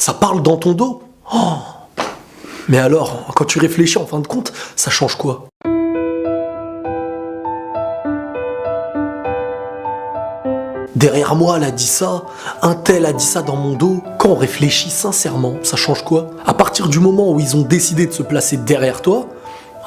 Ça parle dans ton dos? Oh. Mais alors, quand tu réfléchis en fin de compte, ça change quoi? Derrière moi, elle a dit ça, un tel a dit ça dans mon dos. Quand on réfléchit sincèrement, ça change quoi? À partir du moment où ils ont décidé de se placer derrière toi,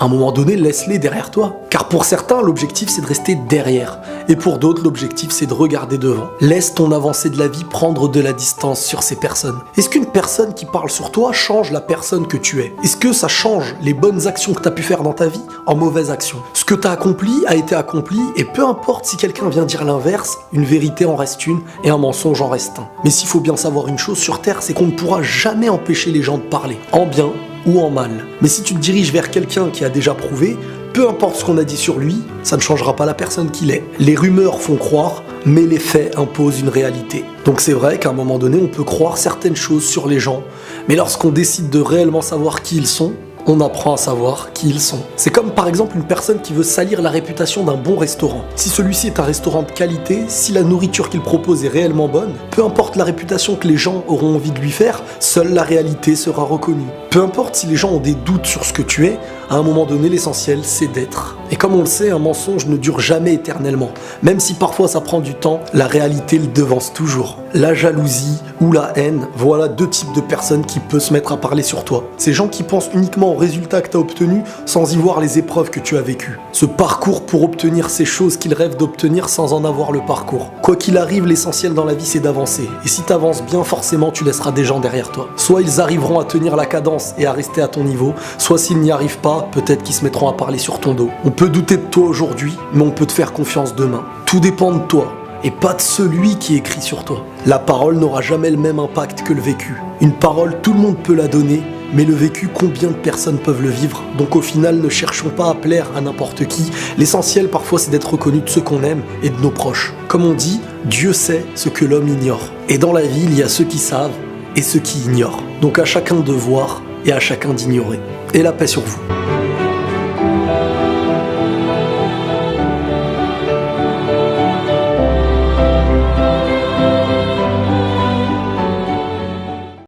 à un moment donné, laisse-les derrière toi. Car pour certains, l'objectif c'est de rester derrière. Et pour d'autres, l'objectif c'est de regarder devant. Laisse ton avancée de la vie prendre de la distance sur ces personnes. Est-ce qu'une personne qui parle sur toi change la personne que tu es? Est-ce que ça change les bonnes actions que tu as pu faire dans ta vie en mauvaises actions? Ce que tu as accompli a été accompli, et peu importe si quelqu'un vient dire l'inverse, une vérité en reste une et un mensonge en reste un. Mais s'il faut bien savoir une chose sur Terre, c'est qu'on ne pourra jamais empêcher les gens de parler, en bien ou en mal. Mais si tu te diriges vers quelqu'un qui a déjà prouvé, peu importe ce qu'on a dit sur lui, ça ne changera pas la personne qu'il est. Les rumeurs font croire, mais les faits imposent une réalité. Donc c'est vrai qu'à un moment donné, on peut croire certaines choses sur les gens, mais lorsqu'on décide de réellement savoir qui ils sont, on apprend à savoir qui ils sont. C'est comme par exemple une personne qui veut salir la réputation d'un bon restaurant. Si celui-ci est un restaurant de qualité, si la nourriture qu'il propose est réellement bonne, peu importe la réputation que les gens auront envie de lui faire, seule la réalité sera reconnue. Peu importe si les gens ont des doutes sur ce que tu es, à un moment donné, l'essentiel, c'est d'être. Et comme on le sait, un mensonge ne dure jamais éternellement. Même si parfois ça prend du temps, la réalité le devance toujours. La jalousie ou la haine, voilà deux types de personnes qui peuvent se mettre à parler sur toi. Ces gens qui pensent uniquement aux résultats que tu as obtenus sans y voir les épreuves que tu as vécues. Ce parcours pour obtenir ces choses qu'ils rêvent d'obtenir sans en avoir le parcours. Quoi qu'il arrive, l'essentiel dans la vie, c'est d'avancer. Et si tu avances bien, forcément, tu laisseras des gens derrière toi. Soit ils arriveront à tenir la cadence et à rester à ton niveau, soit s'ils n'y arrivent pas, peut-être qu'ils se mettront à parler sur ton dos. On peut douter de toi aujourd'hui, mais on peut te faire confiance demain. Tout dépend de toi, et pas de celui qui écrit sur toi. La parole n'aura jamais le même impact que le vécu. Une parole, tout le monde peut la donner, mais le vécu, combien de personnes peuvent le vivre? Donc au final, ne cherchons pas à plaire à n'importe qui. L'essentiel parfois, c'est d'être reconnu de ceux qu'on aime et de nos proches. Comme on dit, Dieu sait ce que l'homme ignore. Et dans la vie, il y a ceux qui savent et ceux qui ignorent. Donc à chacun de voir et à chacun d'ignorer. Et la paix sur vous.